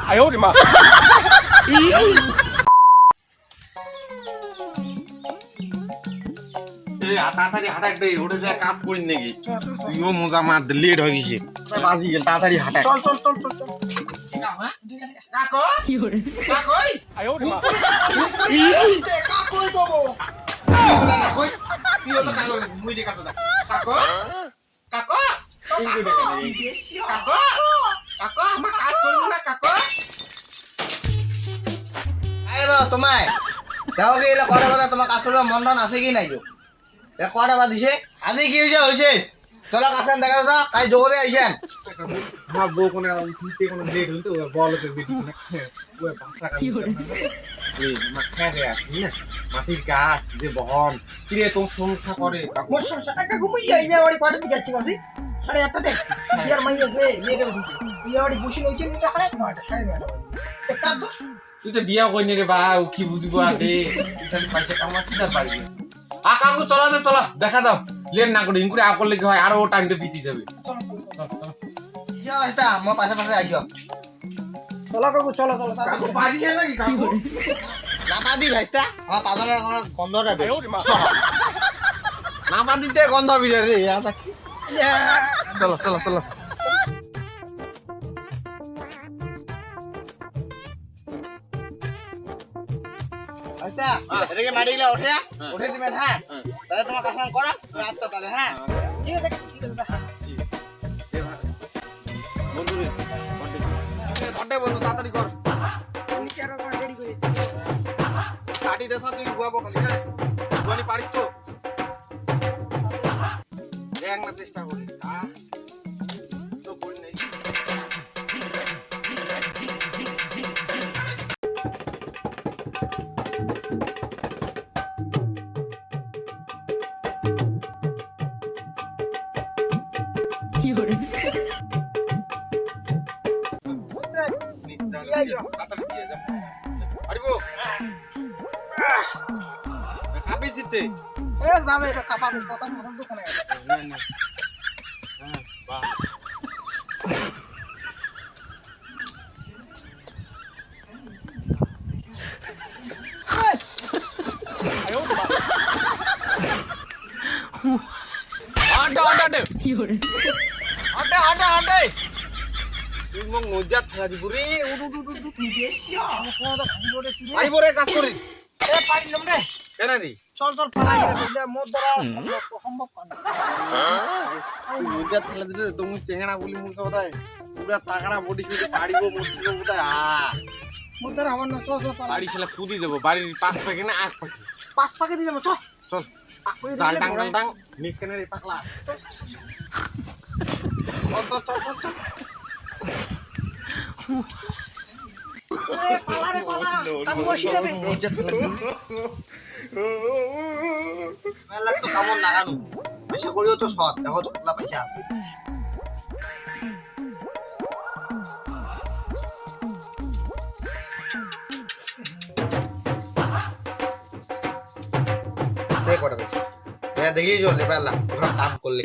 哎呦我的妈！ তাড়াতাড়ি হাঁটা একটা ওটা যা কাজ করি নাকি তুইও মোজা মার লেট হয়ে গেছে বাজি গেল তাড়াতাড়ি হাঁটা চল চল চল চল চল কাকো কাকই 哎呦我的妈！ কাকই দেবো তুইও তো কালো মুই দে কাটো কাকো কাকো কাকো কাকো আমার কাজ করবো না কাকো আরে বাবা তোমায় দেখো কি এলা কটা বাজে তোমার কাজ করবার মন টন আছে কি নাই গো এ কটা বাজিছে আজি কি হয়েছে তোলা কাছেন দেখা তো কাজ জগতে আইছেন আমার বউ কোন উঠতে কোন লেট হইতো বল তো বেটি কোন ওই বাসা কাজ এই মা খেয়ে আসি না মাটির গাছ যে বহন কিরে তোর সমস্যা করে মোর সমস্যা কাকা ঘুমিয়ে এই বাড়ি পাড়ে দিয়ে যাচ্ছি বাসি 8:30 দেখ বিয়ার মাই আছে লেট হয়ে গেছে বিয়ার বাড়ি বসে রইছে নিতে 9:30 9:30 কাজ দোষ তুই তো বিয়া কই রে বা ও কি বুঝবো আরে তুই খালি পয়সা কামাচ্ছি তার পারবি কাকু চলা দে চলা দেখা দাও লেট না করে ইনকুরে আকল লেগে হয় আরো টাইমটা বিতি যাবে কি অবস্থা মই পাশে পাশে আইছো চলো কাকু চলো চলো কাকু পারিছে নাকি কাকু না পাদি ভাইস্তা আমার পাজনের কোন গন্ধটা 哎呦我的妈！ না পাদিতে গন্ধ বিরে রে চলো চলো চলো আচ্ছা এদিকে মাটিগুলা উঠে উঠে দিবেন হ্যাঁ তাহলে তোমার কাছে করো রাতটা তাহলে হ্যাঁ ঠিক আছে ঠিক আছে বন্ধু রে ঘন্টায় বন্ধু তাড়াতাড়ি কর নিচে আরো রেডি করে কাটি দেছ তুই গুয়াবো খালি হ্যাঁ গুয়ানি পারিস তো দেখ না চেষ্টা করি তো করি নাই তাড়াতাড়ি দিয়ে যা আরিবো কাপি জিতে এ যাবে এটা কাপা কথা মন দোকানে না না হ্যাঁ বাহ আড্ডা আড্ডা দে আড্ডা আড্ডা আড্ডা তুই মং নজাত খেলা দিব রে আই বরে কাজ করি এ পারিলাম রে কেন রে চল চল পালাই রে মোর দ্বারা সম্ভব না নজাত খেলা দিলে তুমি চেঙ্গা বলি মুছ কথায় পুরা তাগড়া বডি শুধু পাড়িব মুছিব কোথায় মোর দ্বারা আমার না চল চল পালাই বাড়ি ছেলে কুদি দেবো বাড়ির পাঁচ পাকে না আট পাকে 5 পাকে দিয়ে যাবো চল চল টাল টাং টাল টাং নিকনে রে পাকলা চল চল চল চল চল পালা রে পালা আমি বসি যাবে নজাত খেলা মেলা তো কামন লাগানো পয়সা করিও তো সৎ দেখো তোলা পয়সা আছে দেখ কটা পয়সা দেখি চলে পেলা ওখানে কাম করলে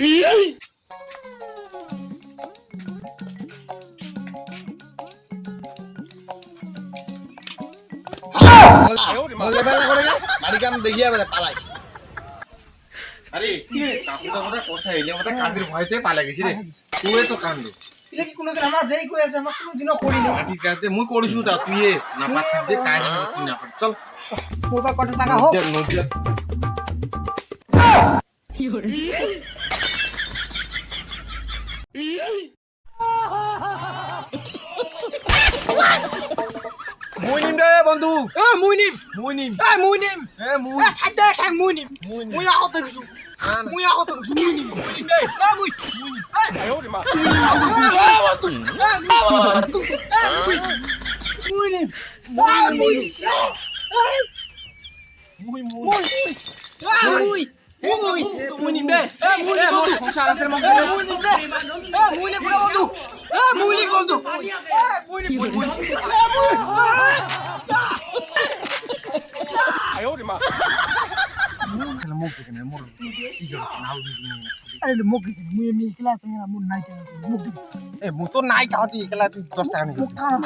মলে পেলা করে গেল বাড়ি কাম দেখিয়া বেলা পালাই আরে কাকুটা কথা কোসা এলে মত কাজের ভয়তে পালা গেছি রে তুই তো কান্দ এটা কি কোনোদিন আমরা যেই করে আছে আমরা কোনোদিনও করিনি ঠিক আছে মুই করিস না তুই না পাচ্ছিস যে কাজ তুই না পার চল মোটা কত টাকা হোক নজিয়া মুইনিম রে বন্ধু এ মুইনিম মুইনিম এ মুইনিম এ মুই এ ছাইদা খাং মুইনিম মুই আগত দেখিছো মুই আগত দেখিছো মুইনিম মুইনিম দে এ মুই 哎呦我的妈！ মুইনিম মুই মুই মুই মুইনিম দে এ মুইনিম মোর সংসার আছে মগ এ মুইনিম দে এ মুইনিম পুরা বন্ধু এ মুইনিম বন্ধু এ মুইনিম মুই এ মুই 哎呦我的妈！ ছেলে মুখ দেখে না মোর কি করছ নাও দিবি না আরে মুখ দিন মুই এমনি ক্লাস থেকে মুই নাই কেন মুখ দিন এ মু তো নাই খাওয়াতি একলা তুই 10 টাকা নিবি মুখ খাওয়া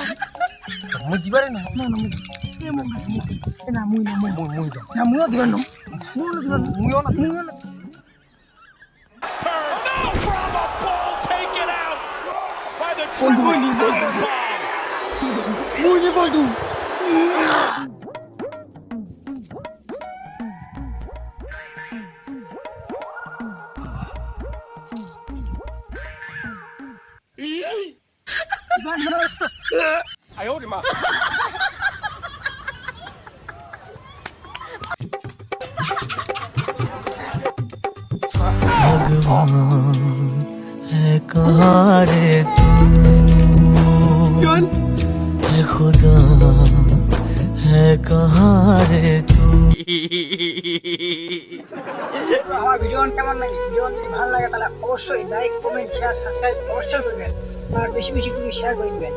মই দিবারে না না না না মুই না মুইও দিবার না মুইও না No Brahma ball taken out by the মুই নি বল তুই I owed him up. है कहाँ रे तू है खुदा है कहाँ रे तू আমার ভিডিও কেমন লাগে ভিডিও যদি ভালো লাগে তাহলে অবশ্যই লাইক কমেন্ট শেয়ার সাবস্ক্রাইব অবশ্যই করবেন আর বেশি বেশি করে শেয়ার করে দিবেন